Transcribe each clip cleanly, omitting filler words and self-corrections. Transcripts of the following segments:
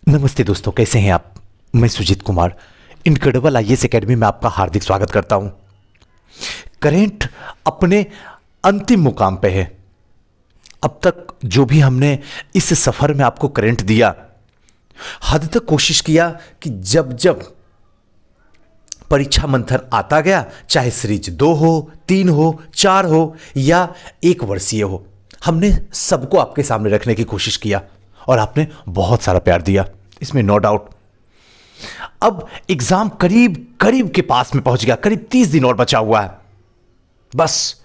नमस्ते दोस्तों, कैसे हैं आप। मैं Sujeet Kumar incredible IAS academy में आपका हार्दिक स्वागत करता हूं। करेंट अपने अंतिम मुकाम पे है। अब तक जो भी हमने इस सफर में आपको करेंट दिया, हद तक कोशिश किया कि जब जब परीक्षा मंथन आता गया, चाहे सीरीज 2 हो, 3 हो, 4 हो या 1 वर्षीय हो, हमने सबको आपके सामने रखने की कोशिश किया और आपने बहुत सारा प्यार दिया, इसमें नो डाउट। अब एग्जाम करीब करीब के पास में पहुंच गया, करीब 30 दिन और बचा हुआ है। बस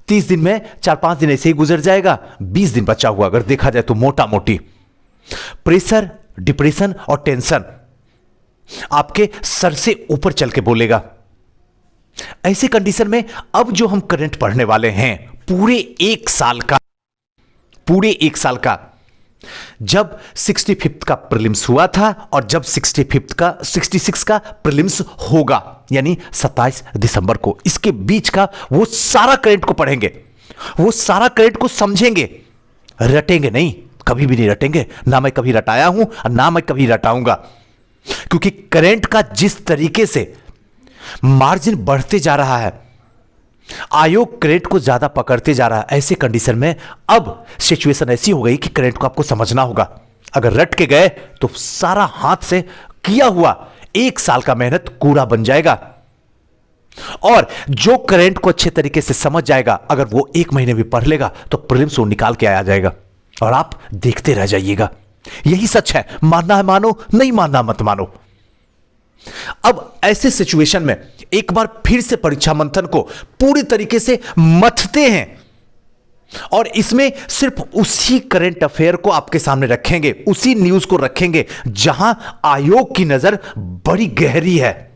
30 दिन में 4-5 दिन ऐसे ही गुजर जाएगा, 20 दिन बचा हुआ अगर देखा जाए तो मोटा मोटी। प्रेशर, डिप्रेशन और टेंशन आपके सर से ऊपर चल के बोलेगा। ऐसी कंडीशन में अब जो हम करंट पढ़ने वाले हैं, पूरे 1 साल का, जब 65th का प्रीलिम्स हुआ था और जब 66 का प्रीलिम्स होगा, यानी 27 दिसंबर को, इसके बीच का वो सारा करंट को पढ़ेंगे, वो सारा करंट को समझेंगे। रटेंगे नहीं, कभी भी नहीं रटेंगे, ना मैं कभी रटाया हूं और ना मैं कभी रटाऊंगा। क्योंकि करंट का जिस तरीके से मार्जिन बढ़ते जा रहा है, आयोग करंट को ज्यादा पकड़ते जा रहा है, ऐसे कंडीशन में अब सिचुएशन ऐसी हो गई कि करंट को आपको समझना होगा। अगर रट के गए तो सारा हाथ से किया हुआ 1 साल का मेहनत कूड़ा बन जाएगा। और जो करंट को अच्छे तरीके से समझ जाएगा, अगर वो 1 महीने भी पढ़ लेगा तो प्रीलिम्स वो निकाल के आ जाएगा और आप देखते रह जाइएगा। यही सच है, मानना है मानो, नहीं मानना मत मानो। अब ऐसे सिचुएशन में एक बार फिर से परीक्षा मंथन को पूरी तरीके से मथते हैं और इसमें सिर्फ उसी करंट अफेयर को आपके सामने रखेंगे, उसी न्यूज को रखेंगे जहां आयोग की नजर बड़ी गहरी है।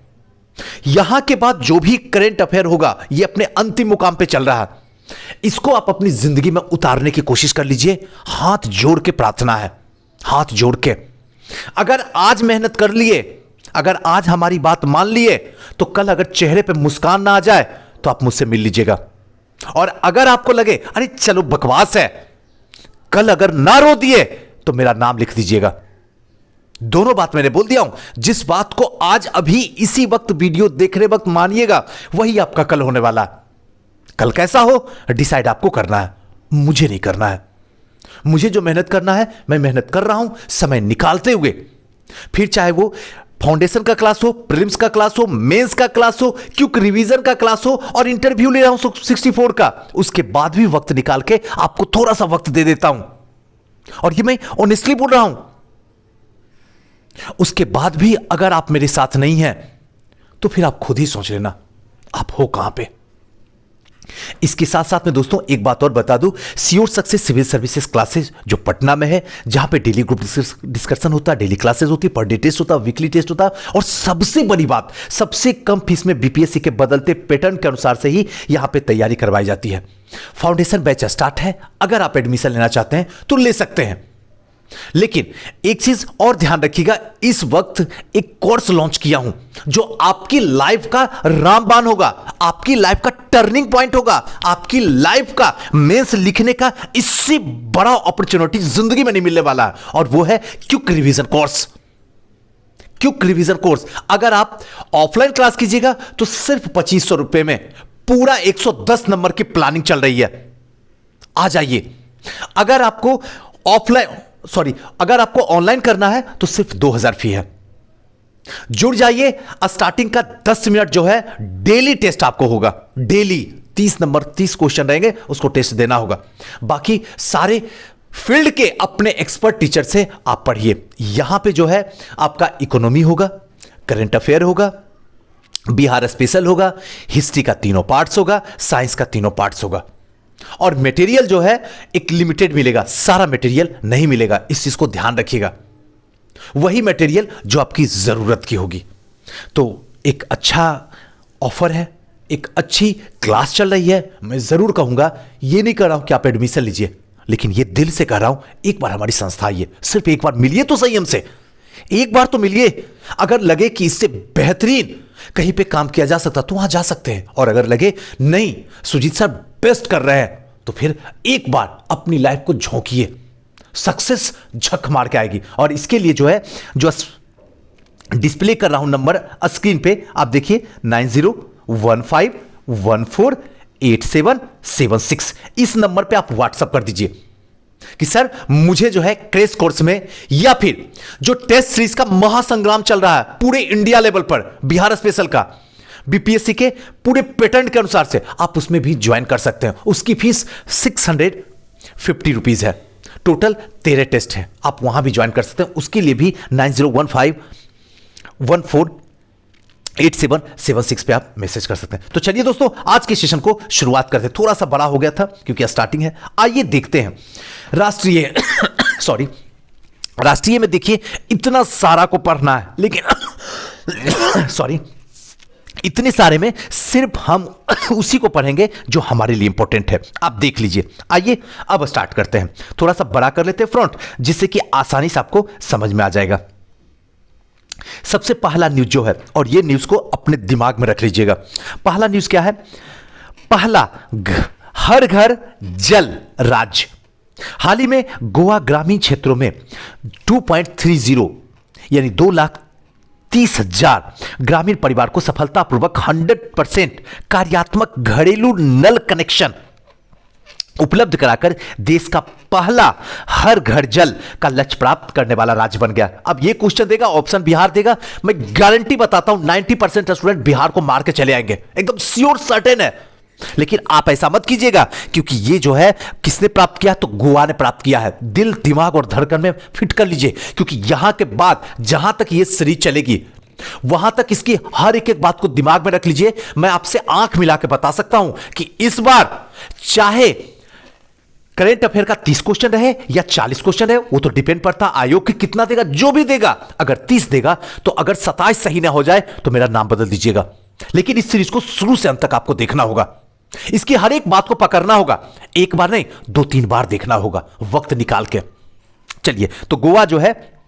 यहां के बाद जो भी करंट अफेयर होगा, यह अपने अंतिम मुकाम पे चल रहा है, इसको आप अपनी जिंदगी में उतारने की कोशिश कर लीजिए। हाथ जोड़ के प्रार्थना है, हाथ जोड़ के। अगर आज मेहनत कर लिए, अगर आज हमारी बात मान लिए, तो कल अगर चेहरे पे मुस्कान ना आ जाए तो आप मुझसे मिल लीजिएगा। और अगर आपको लगे अरे चलो बकवास है, कल अगर ना रो दिए तो मेरा नाम लिख दीजिएगा। दोनों बात मैंने बोल दिया हूं। जिस बात को आज अभी इसी वक्त वीडियो देख रहे वक्त मानिएगा, वही आपका कल होने वाला है। कल कैसा हो डिसाइड आपको करना है, मुझे नहीं करना है। मुझे जो मेहनत करना है मैं मेहनत कर रहा हूं, समय निकालते हुए। फिर चाहे वो फाउंडेशन का क्लास हो, प्रीलिम्स का क्लास हो, मेंस का क्लास हो, क्विक रिवीजन का क्लास हो और इंटरव्यू ले रहा हूं 64 का, उसके बाद भी वक्त निकाल के आपको थोड़ा सा वक्त दे देता हूं। और ये मैं ऑनेस्टली बोल रहा हूं। उसके बाद भी अगर आप मेरे साथ नहीं हैं तो फिर आप खुद ही सोच लेना आप हो कहां पे। इसके साथ साथ में दोस्तों एक बात और बता दूं, sure success civil services classes जो पटना में है, जहां पे डेली ग्रुप डिस्कशन होता है, डेली क्लासेस होती है, पर डे टेस्ट होता है, वीकली टेस्ट होता है और सबसे बड़ी बात, सबसे कम फीस में बीपीएससी के बदलते पैटर्न के अनुसार से ही यहां पे तैयारी करवाई जाती है। फाउंडेशन बैच स्टार्ट है, अगर आप एडमिशन लेना चाहते हैं तो ले सकते हैं। लेकिन एक चीज और ध्यान रखिएगा, इस वक्त एक कोर्स लॉन्च किया हूं जो आपकी लाइफ का रामबाण होगा, आपकी लाइफ का टर्निंग पॉइंट होगा, आपकी लाइफ का मेंस लिखने का इससे बड़ा अपॉर्चुनिटी जिंदगी में नहीं मिलने वाला है, और वो है quick revision course. Quick revision course अगर आप ऑफलाइन क्लास कीजिएगा तो सिर्फ 2500 रुपए में पूरा 110 नंबर की प्लानिंग चल रही है। आ जाइए। अगर आपको ऑनलाइन करना है तो सिर्फ 2000 फी है। जुड़ जाइए। स्टार्टिंग का 10 मिनट जो है डेली टेस्ट आपको होगा, डेली 30 नंबर 30 क्वेश्चन रहेंगे, उसको टेस्ट देना होगा। बाकी सारे फील्ड के अपने एक्सपर्ट टीचर से आप पढ़िए। यहां पे जो है आपका इकोनॉमी होगा, करंट अफेयर होगा, बिहार स्पेशल होगा, हिस्ट्री का 3 पार्ट्स होगा, साइंस का 3 पार्ट्स होगा। और मटेरियल जो है एक लिमिटेड मिलेगा, सारा मटेरियल नहीं मिलेगा, इस चीज को ध्यान रखिएगा। वही मटेरियल जो आपकी जरूरत की होगी। तो एक अच्छा ऑफर है, एक अच्छी क्लास चल रही है। मैं जरूर कहूंगा, ये नहीं कह रहा हूं कि आप एडमिशन लीजिए, लेकिन ये दिल से कह रहा हूं, एक बार हमारी संस्था आइए, सिर्फ एक बार मिलिए तो सही हमसे, एक बार तो मिलिए। अगर लगे कि इससे बेहतरीन कहीं पे काम किया जा सकता तो वहां जा सकते हैं, और अगर लगे नहीं सुजीत सर बेस्ट कर रहे हैं तो फिर एक बार अपनी लाइफ को झोंकिए, सक्सेस झक मार के आएगी। और इसके लिए जो है, जो डिस्प्ले कर रहा हूं नंबर स्क्रीन पे, आप देखिए 9015148776, इस नंबर पे आप व्हाट्सएप कर दीजिए कि सर मुझे जो है क्रैश कोर्स में, या फिर जो टेस्ट सीरीज का महासंग्राम चल रहा है पूरे इंडिया लेवल पर, बिहार स्पेशल का, बीपीएससी के पूरे पैटर्न के अनुसार से, आप उसमें भी ज्वाइन कर सकते हैं। उसकी फीस 650 रुपीज है। टोटल 13 टेस्ट है, आप वहां भी ज्वाइन कर सकते हैं। उसके लिए भी 9015148776 पे आप मैसेज कर सकते हैं। तो चलिए दोस्तों, आज के सेशन को शुरुआत करते हैं। थोड़ा सा बड़ा हो गया था क्योंकि स्टार्टिंग है। आइए देखते हैं राष्ट्रीय सॉरी, राष्ट्रीय में देखिए इतना सारा को पढ़ना है, लेकिन सॉरी, इतने सारे में सिर्फ हम उसी को पढ़ेंगे जो हमारे लिए इंपॉर्टेंट है। आप देख लीजिए। आइए अब स्टार्ट करते हैं। थोड़ा सा बड़ा कर लेते हैं फ्रंट, जिससे कि आसानी से आपको समझ में आ जाएगा। सबसे पहला न्यूज जो है, और ये न्यूज को अपने दिमाग में रख लीजिएगा। पहला न्यूज क्या है? पहला, हर घर जल राज्य। हाल ही में गोवा ग्रामीण क्षेत्रों में 2.30 यानी 2,30,000 ग्रामीण परिवार को सफलतापूर्वक 100% कार्यात्मक घरेलू नल कनेक्शन उपलब्ध कराकर देश का पहला हर घर जल का लक्ष्य प्राप्त करने वाला राज्य बन गया। अब ये क्वेश्चन देगा, ऑप्शन बिहार देगा, मैं गारंटी बताता हूं 90% स्टूडेंट बिहार को मार के चले आएंगे, एकदम श्योर सर्टेन है। लेकिन आप ऐसा मत कीजिएगा, क्योंकि ये जो है किसने प्राप्त किया? तो गोवा ने प्राप्त किया है। दिल, दिमाग और धड़कन में फिट कर लीजिए, क्योंकि यहां के बाद जहां तक ये सीरीज चलेगी, वहां तक इसकी हर एक एक बात को दिमाग में रख लीजिए। मैं आपसे आंख मिला के बता सकता हूं कि इस बार चाहे करेंट अफेयर का 30 क्वेश्चन रहे या 40 क्वेश्चन है, वो तो डिपेंड पड़ता आयोग की कितना देगा। जो भी देगा, अगर 30 देगा तो अगर 27 सही ना हो जाए तो मेरा नाम बदल दीजिएगा। लेकिन इस सीरीज को शुरू से अंत तक आपको देखना होगा, इसकी हर एक बात को पकड़ना होगा। एक बार नहीं, 2-3 बार देखना होगा वक्त निकाल के। चलिए, तो गोवा जो है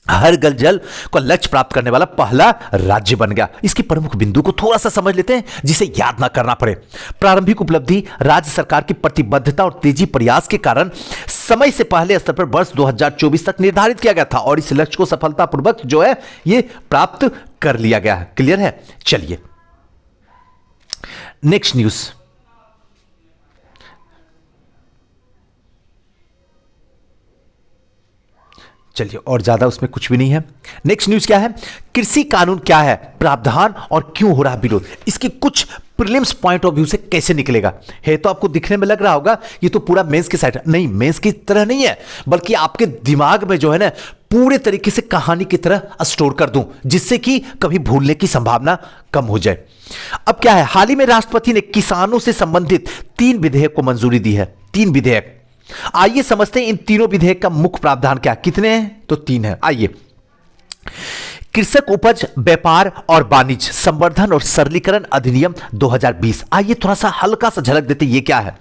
हर घर जल को लक्ष्य प्राप्त करने वाला पहला राज्य बन गया। इसकी प्रमुख बिंदु को थोड़ा सा समझ लेते हैं, जिसे याद ना करना पड़े। प्रारंभिक उपलब्धि, राज्य सरकार की प्रतिबद्धता और तेजी प्रयास के कारण समय से पहले स्तर पर वर्ष 2024 तक निर्धारित किया गया था, और इस लक्ष्य को सफलतापूर्वक जो है ये प्राप्त कर लिया गया है। क्लियर है? चलिए नेक्स्ट न्यूज। चलिए, और ज्यादा उसमें कुछ भी नहीं है। नेक्स्ट न्यूज क्या है? कृषि कानून क्या है, प्रावधान और क्यों हो रहा विरोध। इसकी कुछ प्रीलिम्स पॉइंट ऑफ व्यू से कैसे निकलेगा है, तो आपको दिखने में लग रहा होगा ये तो पूरा मेंस की साइड नहीं, मेंस की तरह नहीं है, बल्कि आपके दिमाग में जो है ना पूरे तरीके से कहानी की तरह स्टोर कर दूं, जिससे कि कभी भूलने की संभावना कम हो जाए। अब क्या है? हाल ही में राष्ट्रपति ने किसानों से संबंधित 3 विधेयक को मंजूरी दी है। 3 विधेयक। आइए समझते हैं इन तीनों विधेयक का मुख्य प्रावधान क्या। कितने हैं? तो 3 है। आइए, कृषक उपज व्यापार और वाणिज्य संवर्धन और सरलीकरण अधिनियम 2020। आइए थोड़ा सा हल्का सा झलक देते, ये क्या है।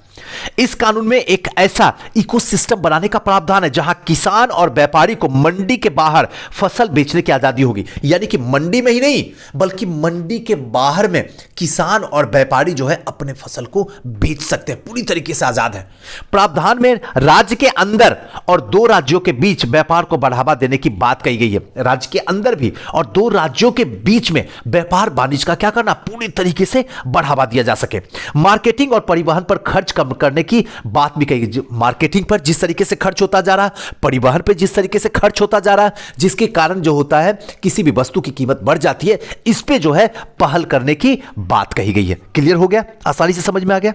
इस कानून में एक ऐसा इकोसिस्टम बनाने का प्रावधान है जहां किसान और व्यापारी को मंडी के बाहर फसल बेचने की आजादी होगी। यानी कि मंडी में ही नहीं, बल्कि मंडी के बाहर में किसान और व्यापारी जो है अपने फसल को बेच सकते हैं, पूरी तरीके से आजाद है। प्रावधान में राज्य के अंदर और 2 राज्यों के बीच व्यापार को बढ़ावा देने की बात कही गई है। राज्य के अंदर भी और 2 राज्यों के बीच में व्यापार वाणिज्य का क्या करना, पूरी तरीके से बढ़ावा दिया जा सके। मार्केटिंग और परिवहन पर खर्च कम करने की बात भी कही। मार्केटिंग पर जिस तरीके से खर्च होता जा रहा, परिवहन पर जिस तरीके से खर्च होता जा रहा, जिसके कारण जो होता है किसी भी वस्तु की कीमत बढ़ जाती है, इस पे जो है पहल करने की बात कही गई है। क्लियर हो गया? आसानी से समझ में आ गया?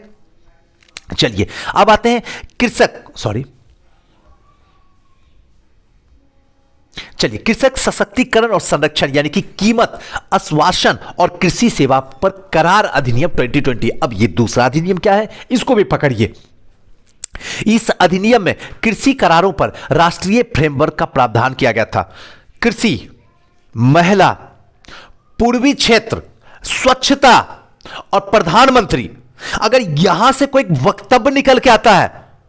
चलिए अब आते हैं कृषक सशक्तिकरण और संरक्षण, यानी कि कीमत आश्वासन और कृषि सेवा पर करार अधिनियम 2020। अब ये दूसरा अधिनियम क्या है, इसको भी पकड़िए। इस अधिनियम में कृषि करारों पर राष्ट्रीय फ्रेमवर्क का प्रावधान किया गया था। कृषि, महिला, पूर्वी क्षेत्र, स्वच्छता और प्रधानमंत्री। अगर यहां से कोई वक्तव्य निकल के आता है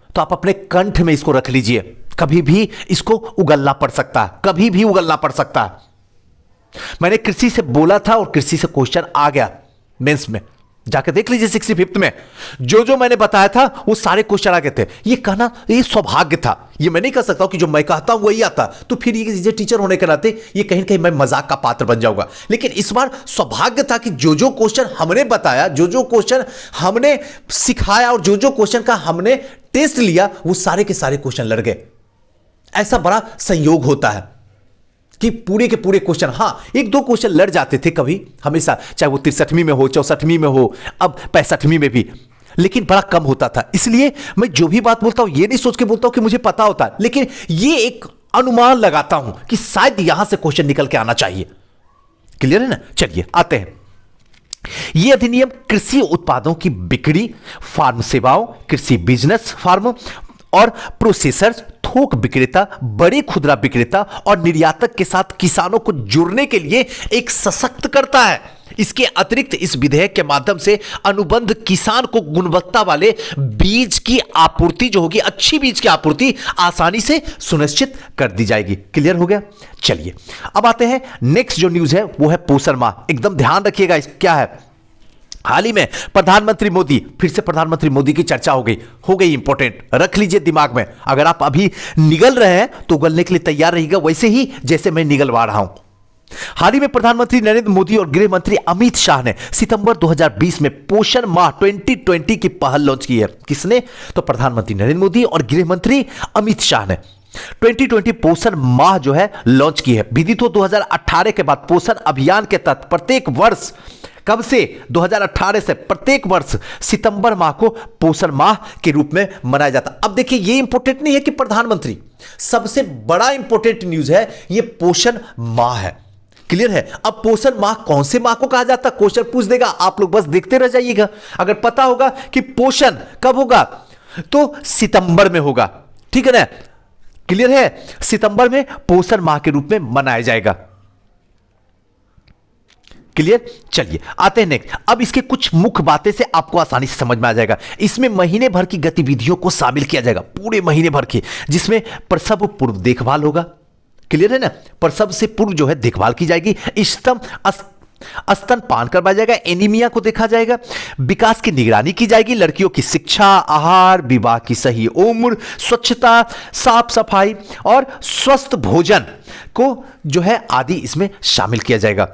तो आप अपने कंठ में इसको रख लीजिए, कभी भी इसको उगलना पड़ सकता है, कभी भी उगलना पड़ सकता है। मैंने कृषि से बोला था और कृषि से क्वेश्चन आ गया मेंस में, जाकर देख लीजिए 65th में जो जो मैंने बताया था वो सारे क्वेश्चन आ गए थे। ये कहना ये सौभाग्य था, ये मैं नहीं कह सकता हूं कि जो मैं कहता हूं वही आता, तो फिर ये टीचर होने के नाते ये कहीं कहीं मैं मजाक का पात्र बन जाऊंगा। लेकिन इस बार सौभाग्य था कि जो जो क्वेश्चन हमने बताया, जो जो क्वेश्चन हमने सिखाया और जो जो क्वेश्चन का हमने टेस्ट लिया, वो सारे के सारे क्वेश्चन लड़ गए। ऐसा बड़ा संयोग होता है कि पूरे के पूरे क्वेश्चन, हाँ एक दो क्वेश्चन लड़ जाते थे कभी, हमेशा, चाहे वो 63वीं में हो, 64वीं में हो, अब 65वीं में भी, लेकिन बड़ा कम होता था। इसलिए मैं जो भी बात बोलता हूं ये नहीं सोच के बोलता हूं कि मुझे पता होता है, लेकिन ये एक अनुमान लगाता हूं कि शायद यहां से क्वेश्चन निकल के आना चाहिए। क्लियर है ना? चलिए आते हैं। यह अधिनियम कृषि उत्पादों की बिक्री, फार्म सेवाओं, कृषि बिजनेस फार्म और प्रोसेसर्स, थोक विक्रेता, बड़े खुदरा विक्रेता और निर्यातक के साथ किसानों को जुड़ने के लिए एक सशक्त करता है। इसके अतिरिक्त इस विधेयक के माध्यम से अनुबंध किसान को गुणवत्ता वाले बीज की आपूर्ति जो होगी, अच्छी बीज की आपूर्ति आसानी से सुनिश्चित कर दी जाएगी। क्लियर हो गया? चलिए अब आते हैं नेक्स्ट जो न्यूज है वो है पोषण माह। एकदम ध्यान रखिएगा, क्या है, हाल ही में प्रधानमंत्री मोदी, फिर से प्रधानमंत्री मोदी की चर्चा हो गई इंपॉर्टेंट, रख लीजिए दिमाग में। अगर आप अभी निगल रहे हैं तो उगलने के लिए तैयार रहिएगा, वैसे ही जैसे मैं निगलवा रहा हूं। हाल ही में प्रधानमंत्री नरेंद्र मोदी और गृह मंत्री अमित शाह ने सितंबर 2020 में पोषण माह 2020 की पहल लॉन्च की है। किसने? तो प्रधानमंत्री नरेंद्र मोदी और गृह मंत्री अमित शाह ने 2020 पोषण माह जो है लॉन्च की है। विदित हो 2018 के बाद पोषण अभियान के तहत प्रत्येक वर्ष, कब से? 2018 से प्रत्येक वर्ष सितंबर माह को पोषण माह के रूप में मनाया जाता। अब देखिए ये इंपॉर्टेंट नहीं है कि प्रधानमंत्री, सबसे बड़ा इंपॉर्टेंट न्यूज है ये पोषण माह है। क्लियर है? अब पोषण माह कौन से माह को कहा जाता है? क्वेश्चन पूछ देगा, आप लोग बस देखते रह जाइएगा। अगर पता होगा कि पोषण कब होगा तो सितंबर में होगा, ठीक है ना? क्लियर है? सितंबर में पोषण माह के रूप में मनाया जाएगा। क्लियर? चलिए आते हैं नेक्स्ट। अब इसके कुछ मुख्य बातें से आपको आसानी से समझ में आ जाएगा। इसमें महीने भर की गतिविधियों को शामिल किया जाएगा, पूरे महीने भर की, जिसमें प्रसव पूर्व देखभाल होगा। क्लियर है ना? प्रसव से पूर्व जो है देखभाल की जाएगी, स्तनपान करवाया जाएगा, एनीमिया को देखा जाएगा, विकास की निगरानी की जाएगी, लड़कियों की शिक्षा, आहार, विवाह की सही उम्र, स्वच्छता, साफ सफाई और स्वस्थ भोजन को जो है आदि इसमें शामिल किया जाएगा।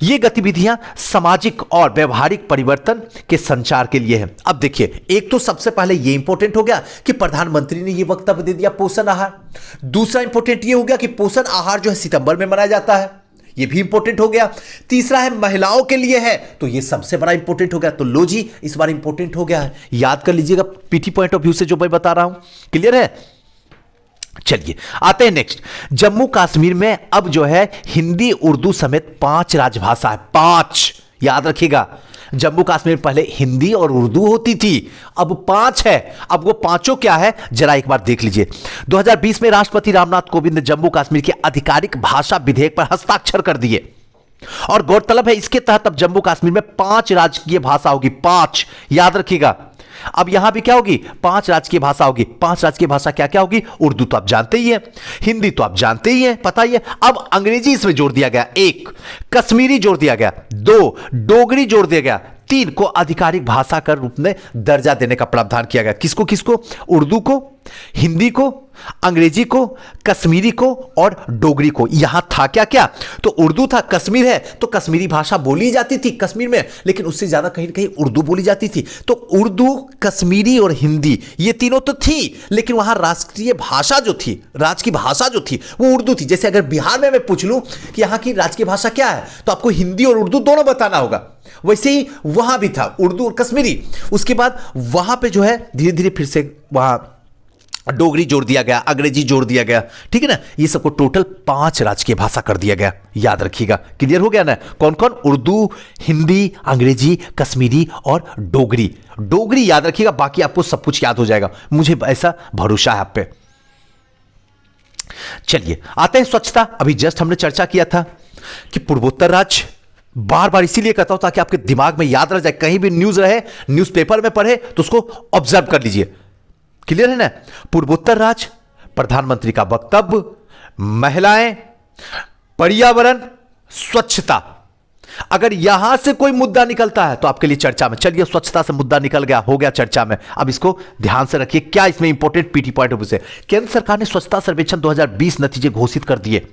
ये गतिविधियां सामाजिक और व्यवहारिक परिवर्तन के संचार के लिए है। अब देखिए, एक तो सबसे पहले ये इंपॉर्टेंट हो गया कि प्रधानमंत्री ने ये वक्तव्य दे दिया पोषण आहार। दूसरा इंपॉर्टेंट ये हो गया कि पोषण आहार जो है सितंबर में मनाया जाता है, ये भी इंपॉर्टेंट हो गया। तीसरा है महिलाओं के लिए है, तो ये सबसे बड़ा इंपॉर्टेंट हो गया। तो लो जी, इस बार इंपॉर्टेंट हो गया है, याद कर लीजिएगा पीटी पॉइंट ऑफ व्यू से जो मैं बता रहा हूं। क्लियर है? चलिए आते हैं नेक्स्ट। जम्मू कश्मीर में अब जो है हिंदी उर्दू समेत 5 राजभाषा है, 5, याद रखिएगा। जम्मू कश्मीर में पहले हिंदी और उर्दू होती थी, अब 5 है। अब वो पांचों क्या है जरा एक बार देख लीजिए। 2020 में राष्ट्रपति रामनाथ कोविंद ने जम्मू कश्मीर के आधिकारिक भाषा विधेयक पर हस्ताक्षर कर दिए और गौरतलब है इसके तहत अब जम्मू कश्मीर में 5 राजकीय भाषा होगी, 5, याद रखिएगा। अब यहां भी क्या होगी? 5 राजकीय भाषा होगी। 5 राजकीय भाषा क्या क्या होगी? उर्दू तो आप जानते ही है, हिंदी तो आप जानते ही है, पता ही है। अब अंग्रेजी इसमें जोड़ दिया गया, 1 कश्मीरी जोड़ दिया गया, 2 डोगरी जोड़ दिया गया, 3 को आधिकारिक भाषा का रूप में दर्जा देने का प्रावधान किया गया। किसको किसको? उर्दू को, हिंदी को, अंग्रेजी को, कश्मीरी को और डोगरी को। यहां था क्या क्या? तो उर्दू था, कश्मीर है तो कश्मीरी भाषा बोली जाती थी कश्मीर में, लेकिन उससे ज्यादा कहीं कहीं उर्दू बोली जाती थी। तो उर्दू, कश्मीरी और हिंदी ये तीनों तो थी, लेकिन वहां राष्ट्रीय भाषा जो थी, राज्य की भाषा जो थी वो उर्दू थी। जैसे अगर बिहार में मैं पूछ लूं कि यहां की राज्य की भाषा क्या है, तो आपको हिंदी और उर्दू दोनों बताना होगा। वैसे ही वहां भी था उर्दू और कश्मीरी। उसके बाद वहां पे जो है धीरे धीरे फिर से वहां डोगरी जोड़ दिया गया, अंग्रेजी जोड़ दिया गया, ठीक है ना? ये सबको टोटल 5 राजकीय भाषा कर दिया गया, याद रखिएगा। क्लियर हो गया ना? कौन कौन? उर्दू, हिंदी, अंग्रेजी, कश्मीरी और डोगरी। डोगरी याद रखिएगा, बाकी आपको सब कुछ याद हो जाएगा, मुझे ऐसा भरोसा है आप पे। चलिए आते हैं स्वच्छता। अभी जस्ट हमने चर्चा किया था कि पूर्वोत्तर राज्य, बार बार इसीलिए कहता हूं ताकि आपके दिमाग में याद रह जाए, कहीं भी न्यूज रहे, न्यूज़पेपर में पढ़े तो उसको ऑब्जर्व कर लीजिए। क्लियर है ना? पूर्वोत्तर राज्य, प्रधानमंत्री का वक्तव्य, महिलाएं, पर्यावरण, स्वच्छता। अगर यहां से कोई मुद्दा निकलता है तो आपके लिए चर्चा में। चलिए, स्वच्छता से मुद्दा निकल गया, हो गया चर्चा में। अब इसको ध्यान से रखिए, क्या इसमें important PT point of view से केंद्र सरकार ने स्वच्छता सर्वेक्षण 2020 नतीजे घोषित कर दिए,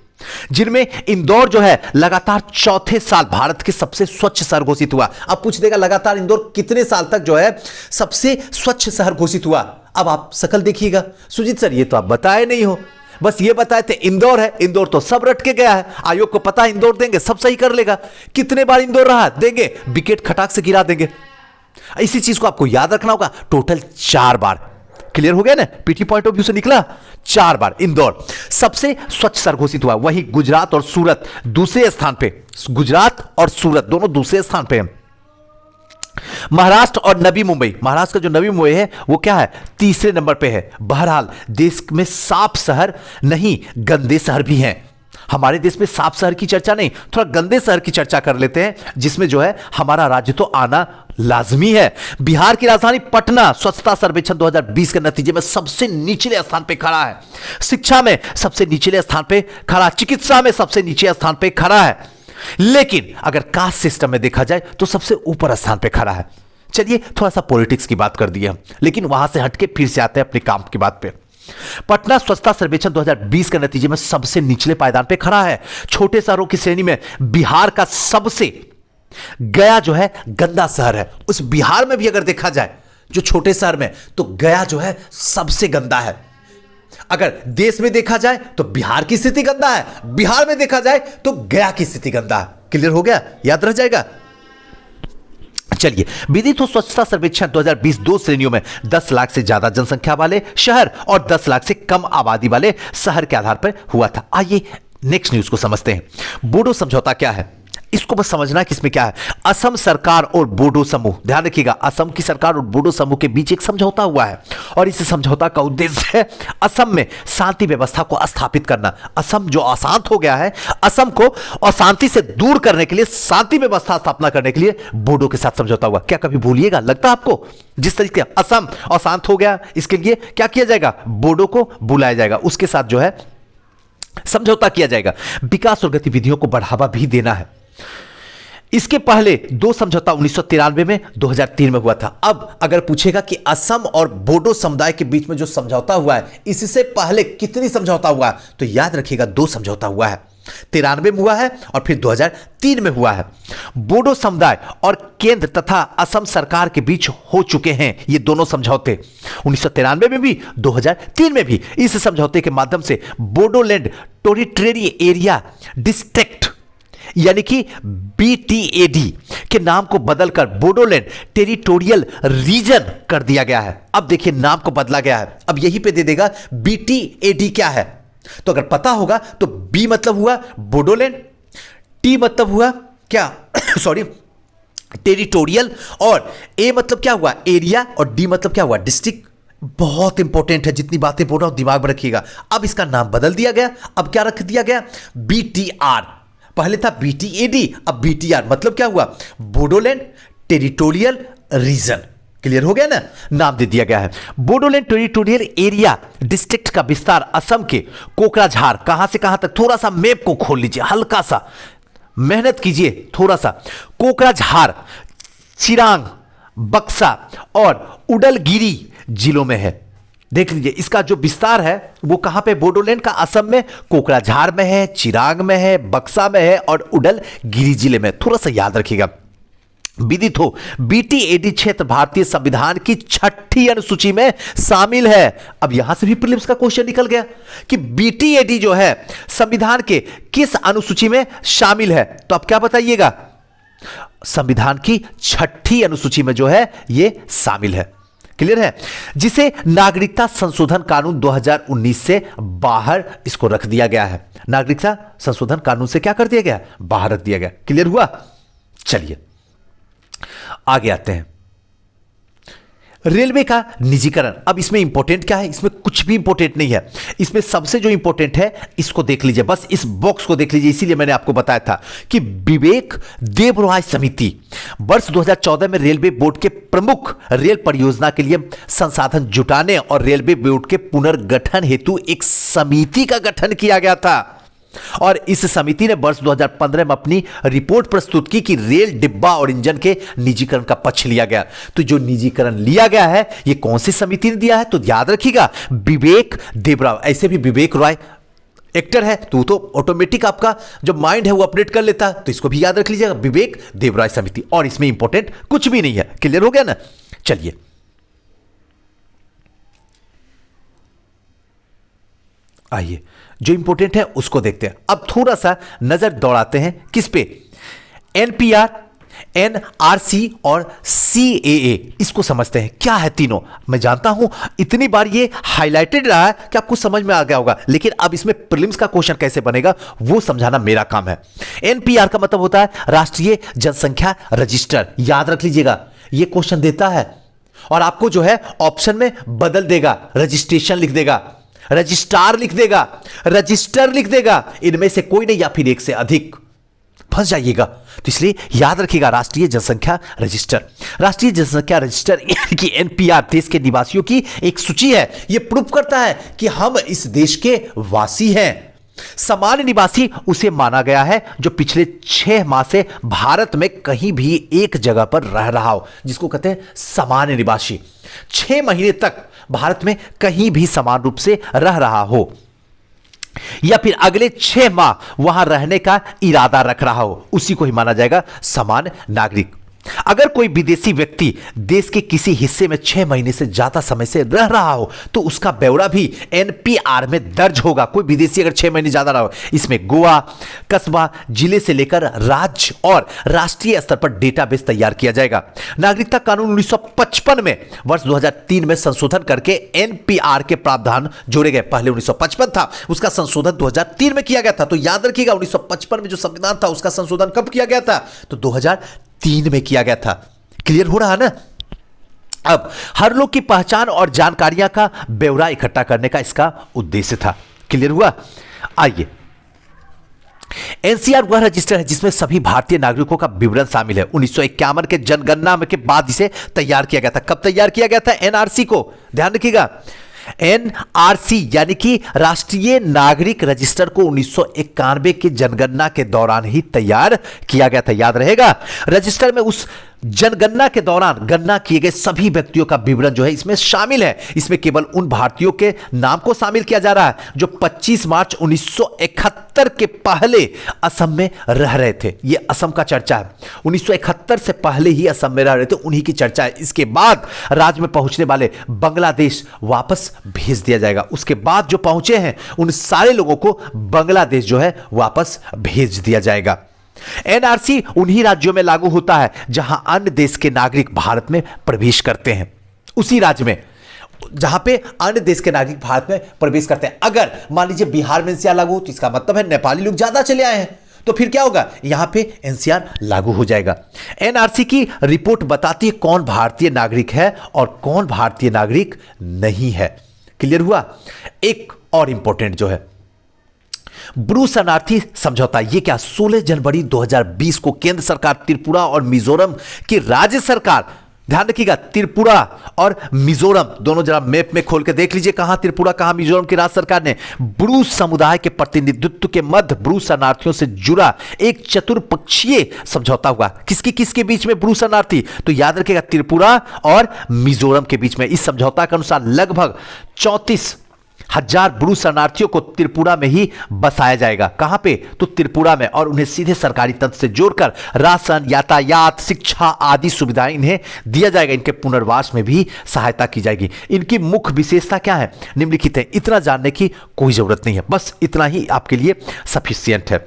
जिनमें इंदौर जो है लगातार चौथे साल भारत के सबसे स्वच्छ शहर घोषित हुआ। अब पूछ देगा लगातार इंदौर कितने साल तक जो है सबसे स्वच्छ शहर घोषित हुआ। अब आप शकल देखिएगा, सुजीत सर ये तो आप बताए नहीं हो, बस ये बताए थे इंदौर है। इंदौर तो सब रट के गया है, आयोग को पता है इंदौर देंगे सब सही कर लेगा। कितने बार इंदौर रहा, देंगे विकेट खटाक से गिरा देंगे। इसी चीज को आपको याद रखना होगा, टोटल 4 बार। क्लियर हो गया ना, पीटी पॉइंट ऑफ व्यू से निकला 4 बार इंदौर सबसे स्वच्छ शहर घोषित हुआ। वही गुजरात और सूरत दूसरे स्थान पे, गुजरात और सूरत दोनों दूसरे स्थान पे हैं। महाराष्ट्र और नवी मुंबई, महाराष्ट्र का जो नवी मुंबई है वो क्या है, तीसरे नंबर पे है। बहरहाल देश में साफ शहर नहीं, गंदे शहर भी हैं। हमारे देश में साफ शहर की चर्चा नहीं, थोड़ा गंदे शहर की चर्चा कर लेते हैं, जिसमें जो है हमारा राज्य तो आना लाजमी है। बिहार की राजधानी पटना स्वच्छता सर्वेक्षण 2020 के नतीजे में सबसे निचले स्थान पे खड़ा है। शिक्षा में सबसे निचले स्थान पे खड़ा, चिकित्सा में सबसे नीचे स्थान पे खड़ा है। लेकिन अगर कास्ट सिस्टम में देखा जाए तो सबसे ऊपर स्थान पे खड़ा है। चलिए, थोड़ा सा पॉलिटिक्स की बात कर दी है, लेकिन वहां से हटके फिर से आते हैं अपने काम की बात पे। पटना स्वच्छता सर्वेक्षण 2020 के नतीजे में सबसे निचले पायदान पे खड़ा है। छोटे शहरों की श्रेणी में बिहार का सबसे, गया जो है गंदा शहर है। उस बिहार में भी अगर देखा जाए जो छोटे शहर में, तो गया जो है सबसे गंदा है। अगर देश में देखा जाए तो बिहार की स्थिति गंदा है, बिहार में देखा जाए तो गया की स्थिति गंदा है। क्लियर हो गया, याद रह जाएगा। चलिए, विदित हो स्वच्छता सर्वेक्षण 2020 2 श्रेणियों में 10 लाख से ज्यादा जनसंख्या वाले शहर और 10 लाख से कम आबादी वाले शहर के आधार पर हुआ था। आइए नेक्स्ट न्यूज को समझते हैं। बोडो समझौता क्या है, इसको बस समझना कि इसमें क्या है। असम सरकार और बोडो समूह, ध्यान रखिएगा, असम की सरकार और बोडो समूह के बीच एक समझौता हुआ है और इस समझौता का उद्देश्य है असम में शांति व्यवस्था को स्थापित करना। असम जो अशांत हो गया है, असम को अशांति से दूर करने के लिए, शांति व्यवस्था स्थापना करने के लिए बोडो के साथ समझौता हुआ। क्या कभी भूलिएगा, लगता है आपको, जिस तरीके असम अशांत हो गया, इसके लिए क्या किया जाएगा, बोडो को बुलाया जाएगा, उसके साथ जो है समझौता किया जाएगा। विकास और गतिविधियों को बढ़ावा भी देना है। इसके पहले 2 समझौता 1993 में, 2003 में हुआ था। अब अगर पूछेगा कि असम और बोडो समुदाय के बीच में जो समझौता हुआ है, इससे पहले कितनी समझौता हुआ है, तो याद रखिएगा 2 समझौता हुआ है। 93 में हुआ है और फिर 2003 में हुआ है। बोडो समुदाय और केंद्र तथा असम सरकार के बीच हो चुके हैं ये दोनों समझौते, 1993 में भी, 2003 में भी। इस समझौते के माध्यम से बोडोलैंड टेरिटरी एरिया डिस्ट्रिक्ट यानी कि BTAD के नाम को बदलकर बोडोलैंड टेरिटोरियल रीजन कर दिया गया है। अब देखिए नाम को बदला गया है, अब यहीं पे दे देगा BTAD क्या है। तो अगर पता होगा तो B मतलब हुआ बोडोलैंड, T मतलब हुआ क्या सॉरी टेरिटोरियल, और A मतलब क्या हुआ एरिया, और D मतलब क्या हुआ डिस्ट्रिक्ट। बहुत इंपॉर्टेंट है, जितनी बातें बोल रहा हूं दिमाग में रखिएगा। अब इसका नाम बदल दिया गया, अब क्या रख दिया गया, BTR। पहले था BTAD, अब BTR मतलब क्या हुआ, बोडोलैंड टेरिटोरियल रीजन। क्लियर हो गया ना, नाम दे दिया गया है। बोडोलैंड टेरिटोरियल एरिया डिस्ट्रिक्ट का विस्तार असम के कोकराझार, कहां से कहां तक, थोड़ा सा मैप को खोल लीजिए, हल्का सा मेहनत कीजिए, थोड़ा सा। कोकराझार, चिरांग, बक्सा और उडलगिरी जिलों में है। देख लीजिए इसका जो विस्तार है वो कहां पे, बोडोलैंड का असम में कोकराझार में है, चिरांग में है, बक्सा में है और उडलगिरी जिले में। थोड़ा सा याद रखिएगा। विदित हो BTAD क्षेत्र भारतीय संविधान की 6ठी अनुसूची में शामिल है। अब यहां से भी प्रीलिम्स का क्वेश्चन निकल गया कि BTAD जो है संविधान के किस अनुसूची में शामिल है, तो अब क्या बताइएगा, संविधान की 6ठी अनुसूची में जो है ये शामिल है। क्लियर है, जिसे नागरिकता संशोधन कानून 2019 से बाहर इसको रख दिया गया है। नागरिकता संशोधन कानून से क्या कर दिया गया, बाहर रख दिया गया। क्लियर हुआ, चलिए आगे आते हैं। रेलवे का निजीकरण, अब इसमें इंपॉर्टेंट क्या है, इसमें कुछ भी इंपॉर्टेंट नहीं है। इसमें सबसे जो इंपॉर्टेंट है इसको देख लीजिए, बस इस बॉक्स को देख लीजिए। इसीलिए मैंने आपको बताया था कि विवेक देबरॉय समिति वर्ष 2014 में रेलवे बोर्ड के प्रमुख रेल परियोजना के लिए संसाधन जुटाने और रेलवे बोर्ड के पुनर्गठन हेतु एक समिति का गठन किया गया था। और इस समिति ने वर्ष 2015 में अपनी रिपोर्ट प्रस्तुत की कि रेल डिब्बा और इंजन के निजीकरण का पक्ष लिया गया। तो जो निजीकरण लिया गया है ये कौन सी समिति ने दिया है? तो याद रखिएगा, विवेक देवराव। ऐसे भी विवेक रॉय एक्टर है तो ऑटोमेटिक आपका जो माइंड है वो अपडेट कर लेता है, तो इसको भी याद रख लीजिएगा, विवेक देवराय समिति। और इसमें इंपॉर्टेंट कुछ भी नहीं है। क्लियर हो गया ना? चलिए आइए जो इंपॉर्टेंट है उसको देखते हैं। अब थोड़ा सा नजर दौड़ाते हैं किस पे? एनपीआर, एनआरसी और सीएए, इसको समझते हैं क्या है तीनों। मैं जानता हूं इतनी बार ये हाईलाइटेड रहा है कि आपको समझ में आ गया होगा, लेकिन अब इसमें प्रीलिम्स का क्वेश्चन कैसे बनेगा वो समझाना मेरा काम है। एनपीआर का मतलब होता है राष्ट्रीय जनसंख्या रजिस्टर। याद रख लीजिएगा, ये क्वेश्चन देता है और आपको जो है ऑप्शन में बदल देगा, रजिस्ट्रेशन लिख देगा, रजिस्ट्रार लिख देगा, रजिस्टर लिख देगा, इनमें से कोई नहीं या फिर एक से अधिक, फंस जाइएगा। तो इसलिए याद रखिएगा राष्ट्रीय जनसंख्या रजिस्टर। राष्ट्रीय जनसंख्या रजिस्टर यानी कि एनपीआर देश के निवासियों की एक सूची है। यह प्रूव करता है कि हम इस देश के वासी हैं। सामान्य निवासी उसे माना गया है जो पिछले 6 माह से भारत में कहीं भी एक जगह पर रह रहा हो, जिसको कहते हैं सामान्य निवासी। 6 महीने तक भारत में कहीं भी समान रूप से रह रहा हो या फिर अगले 6 माह वहां रहने का इरादा रख रहा हो, उसी को ही माना जाएगा सामान्य नागरिक। अगर कोई विदेशी व्यक्ति देश के किसी हिस्से में 6 महीने से ज्यादा समय से रह रहा हो तो उसका ब्यौरा भी एनपीआर में दर्ज होगा। कोई विदेशी अगर 6 महीने ज्यादा रहा हो, इसमें गोवा, कस्बा, जिले से लेकर राज्य और राष्ट्रीय स्तर पर डेटाबेस तैयार किया जाएगा। नागरिकता कानून 1955 में वर्ष 2003 में संशोधन करके एनपीआर के प्रावधान जोड़े गए। पहले 1955 था, उसका संशोधन 2003 में किया गया था। तो याद रखिएगा 1955 में जो संविधान था उसका संशोधन कब किया गया था? तो 2003 में किया गया था। क्लियर हो रहा है ना? अब हर लोग की पहचान और जानकारियां का ब्यौरा इकट्ठा करने का इसका उद्देश्य था। क्लियर हुआ? आइए, एनसीआर वह रजिस्टर है जिसमें सभी भारतीय नागरिकों का विवरण शामिल है। 1951 के जनगणना के बाद इसे तैयार किया गया था। कब तैयार किया गया था? एनआरसी को ध्यान रखिएगा, एनआरसी यानी कि राष्ट्रीय नागरिक रजिस्टर को 1991 की जनगणना के दौरान ही तैयार किया गया था। याद रहेगा, रजिस्टर में उस जनगणना के दौरान गणना किए गए सभी व्यक्तियों का विवरण जो है इसमें शामिल है। इसमें केवल उन भारतीयों के नाम को शामिल किया जा रहा है जो 25 मार्च 1971 के पहले असम में रह रहे थे। यह असम का चर्चा है। 1971 से पहले ही असम में रह रहे थे, उन्हीं की चर्चा है। इसके बाद राज्य में पहुंचने वाले बांग्लादेश वापस भेज दिया जाएगा। उसके बाद जो पहुंचे हैं उन सारे लोगों को बांग्लादेश जो है वापस भेज दिया जाएगा। एनआरसी उन्हीं राज्यों में लागू होता है जहां अन्य देश के नागरिक भारत में प्रवेश करते हैं। उसी राज्य में जहां पे अन्य देश के नागरिक भारत में प्रवेश करते हैं। अगर मान लीजिए बिहार में एनसीआर लागू हो तो इसका मतलब है नेपाली लोग ज्यादा चले आए हैं, तो फिर क्या होगा? यहां पे एनसीआर लागू हो जाएगा। एनआरसी की रिपोर्ट बताती है कौन भारतीय नागरिक है और कौन भारतीय नागरिक नहीं है। क्लियर हुआ? एक और इंपॉर्टेंट जो है ब्रू शरणार्थी समझौता। ये क्या? 16 जनवरी 2020 को केंद्र सरकार, त्रिपुरा और मिजोरम की राज्य सरकार, ध्यान रखिएगा त्रिपुरा और मिजोरम दोनों जरा मैप में खोल के देख लीजिए कहां त्रिपुरा कहां मिजोरम की राज्य सरकार ने ब्रू समुदाय के प्रतिनिधित्व के मध्य ब्रू शरणार्थियों से जुड़ा एक चतुर्पक्षीय समझौता हुआ। किसके बीच में? ब्रू शरणार्थी। तो याद रखिएगा त्रिपुरा और मिजोरम के बीच में। इस समझौता के अनुसार लगभग 34,000 ब्रू शरणार्थियों को त्रिपुरा में ही बसाया जाएगा। कहां पे? तो त्रिपुरा में। और उन्हें सीधे सरकारी तंत्र से जोड़कर राशन, यातायात, शिक्षा आदि सुविधाएं इन्हें दिया जाएगा। इनके पुनर्वास में भी सहायता की जाएगी। इनकी मुख्य विशेषता क्या है? निम्नलिखित है। इतना जानने की कोई जरूरत नहीं है, बस इतना ही आपके लिए सफिशियंट है।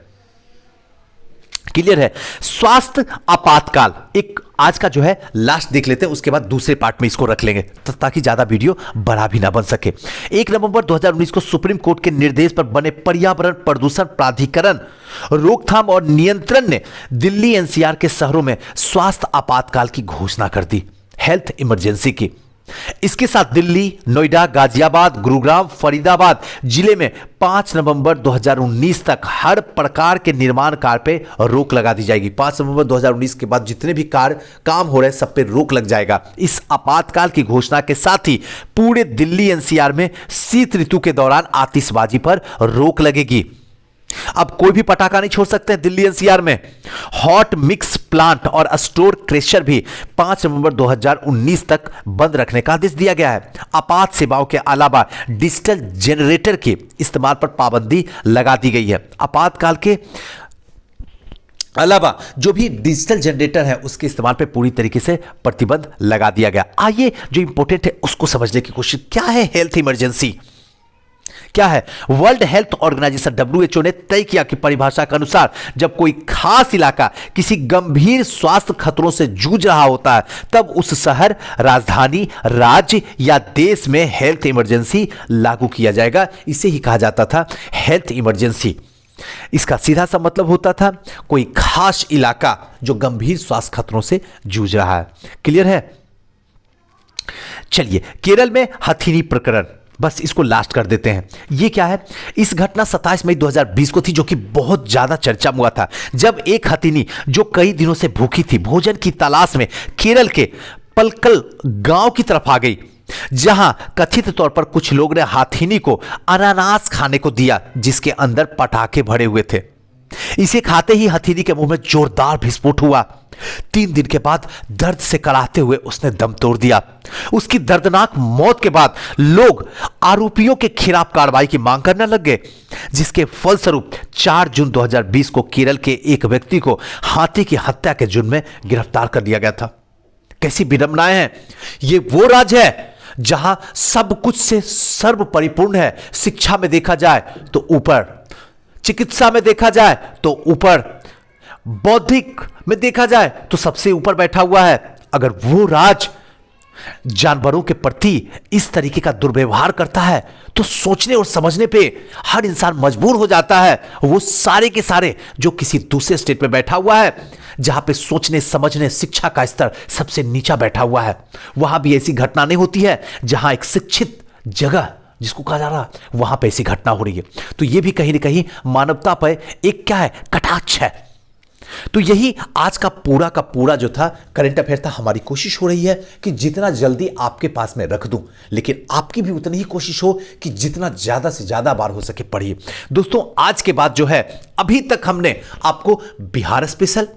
क्लियर है? स्वास्थ्य आपातकाल एक आज का जो है लास्ट देख लेते हैं, उसके बाद दूसरे पार्ट में इसको रख लेंगे ताकि ज्यादा वीडियो बड़ा भी ना बन सके। 1 नवंबर 2019 को सुप्रीम कोर्ट के निर्देश पर बने पर्यावरण प्रदूषण प्राधिकरण रोकथाम और नियंत्रण ने दिल्ली एनसीआर के शहरों में स्वास्थ्य आपातकाल की घोषणा कर दी, हेल्थ इमरजेंसी की। इसके साथ दिल्ली, नोएडा, गाजियाबाद, गुरुग्राम, फरीदाबाद जिले में 5 नवंबर 2019 तक हर प्रकार के निर्माण कार्य पे रोक लगा दी जाएगी। 5 नवंबर 2019 के बाद जितने भी कार्य काम हो रहे हैं सब पे रोक लग जाएगा। इस आपातकाल की घोषणा के साथ ही पूरे दिल्ली एनसीआर में शीत ऋतु के दौरान आतिशबाजी पर रोक लगेगी। अब कोई भी पटाखा नहीं छोड़ सकते हैं दिल्ली एनसीआर में। हॉट मिक्स प्लांट और स्टोर क्रेशर भी 5 नवंबर 2019 तक बंद रखने का आदेश दिया गया है। आपात सेवाओं के अलावा डिजिटल जनरेटर के इस्तेमाल पर पाबंदी लगा दी गई है। आपातकाल के अलावा जो भी डिजिटल जनरेटर है उसके इस्तेमाल पे पूरी तरीके से प्रतिबंध लगा दिया गया। आइए जो इंपॉर्टेंट है उसको समझने की कोशिश। क्या है हेल्थ इमरजेंसी? क्या है? वर्ल्ड हेल्थ ऑर्गेनाइजेशन WHO ने तय किया कि परिभाषा के अनुसार जब कोई खास इलाका किसी गंभीर स्वास्थ्य खतरों से जूझ रहा होता है तब उस शहर, राजधानी, राज्य या देश में हेल्थ इमरजेंसी लागू किया जाएगा। इसे ही कहा जाता था हेल्थ इमरजेंसी। इसका सीधा सा मतलब होता था कोई खास इलाका जो गंभीर स्वास्थ्य खतरों से जूझ रहा है। क्लियर है? चलिए, केरल में हथीनी प्रकरण, बस इसको लास्ट कर देते हैं। ये क्या है? इस घटना 27 मई 2020 को थी, जो कि बहुत ज्यादा चर्चा में हुआ था, जब एक हथीनी जो कई दिनों से भूखी थी भोजन की तलाश में केरल के पलक्कल गांव की तरफ आ गई, जहां कथित तौर पर कुछ लोग ने हाथीनी को अनानास खाने को दिया जिसके अंदर पटाखे भरे हुए थे। इसे खाते ही हथीनी के मुंह में जोरदार विस्फोट हुआ। 3 दिन के बाद दर्द से कराहते हुए उसने दम तोड़ दिया। उसकी दर्दनाक मौत के बाद लोग आरोपियों के खिलाफ कार्रवाई की मांग करने लग गए, जिसके फलस्वरूप 4 जून 2020 को केरल के एक व्यक्ति को हाथी की हत्या के जुर्म में गिरफ्तार कर लिया गया था। कैसी विडंबनाएं हैं! ये वो राज्य है जहां सब कुछ से सर्व परिपूर्ण है। शिक्षा में देखा जाए तो ऊपर, चिकित्सा में देखा जाए तो ऊपर, बौद्धिक में देखा जाए तो सबसे ऊपर बैठा हुआ है। अगर वो राज्य जानवरों के प्रति इस तरीके का दुर्व्यवहार करता है तो सोचने और समझने पे हर इंसान मजबूर हो जाता है। वो सारे के सारे जो किसी दूसरे स्टेट पे बैठा हुआ है, जहां पे सोचने समझने शिक्षा का स्तर सबसे नीचा बैठा हुआ है, वहां भी ऐसी घटना नहीं होती है जहां एक शिक्षित जगह जिसको कहा जा रहा है वहां पे ऐसी घटना हो रही है। तो ये भी कहीं ना कहीं मानवता पर एक क्या है, कटाक्ष है। तो यही आज का पूरा जो था करंट अफेयर था। हमारी कोशिश हो रही है कि जितना जल्दी आपके पास में रख दूं, लेकिन आपकी भी उतनी ही कोशिश हो कि जितना ज्यादा से ज्यादा बार हो सके पढ़िए। दोस्तों, आज के बाद जो है, अभी तक हमने आपको बिहार स्पेशल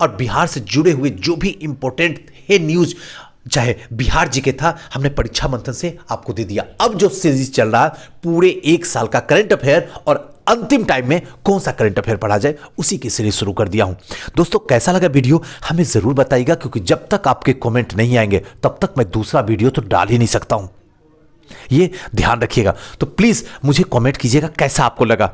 और बिहार से जुड़े हुए जो भी इंपॉर्टेंट है न्यूज, चाहे बिहार जी के था, हमने परीक्षा मंथन से आपको दे दिया। अब जो सीरीज चल रहा है पूरे 1 साल का करंट अफेयर और अंतिम टाइम में कौन सा करंट अफेयर पढ़ा जाए, उसी की सीरीज शुरू कर दिया हूं। दोस्तों, कैसा लगा वीडियो हमें जरूर बताइएगा, क्योंकि जब तक आपके कमेंट नहीं आएंगे तब तक मैं दूसरा वीडियो तो डाल ही नहीं सकता हूं। ये ध्यान रखिएगा। तो प्लीज मुझे कमेंट कीजिएगा कैसा आपको लगा,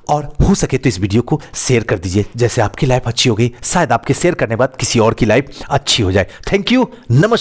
और हो सके तो इस वीडियो को शेयर कर दीजिए। जैसे आपकी लाइफ अच्छी हो गई, शायद आपके शेयर करने के बाद किसी और की लाइफ अच्छी हो जाए। थैंक यू, नमस्कार।